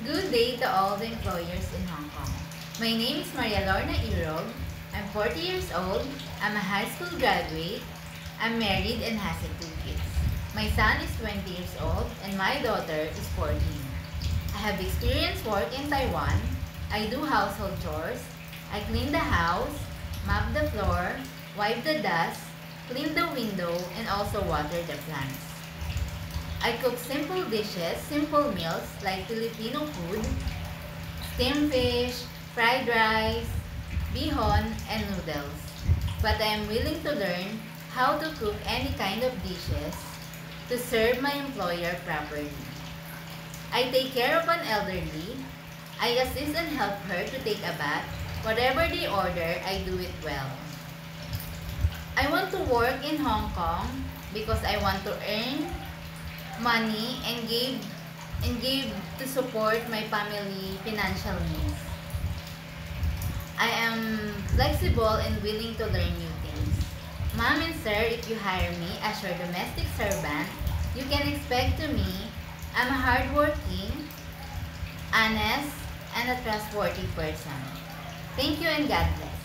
Good day to all the employers in Hong Kong. My name is Maria Lorna Irog. I'm 40 years old. I'm a high school graduate. I'm married and have 2 kids. My son is 20 years old and my daughter is 14. I have experienced work in Taiwan. I do household chores. I clean the house, mop the floor, wipe the dust, clean the window, and also water the plants. I cook simple dishes, simple meals like Filipino food, steamed fish, fried rice, bihon, and noodles. But I am willing to learn how to cook any kind of dishes to serve my employer properly. I take care of an elderly. I assist and help her to take a bath. Whatever they order, I do it well. I want to work in Hong Kong because I want to earn money and give to support my family financial needs. I am flexible and willing to learn new things. Ma'am and sir, if you hire me as your domestic servant, you can expect to me I'm a hardworking, honest, and a trustworthy person. Thank you and God bless.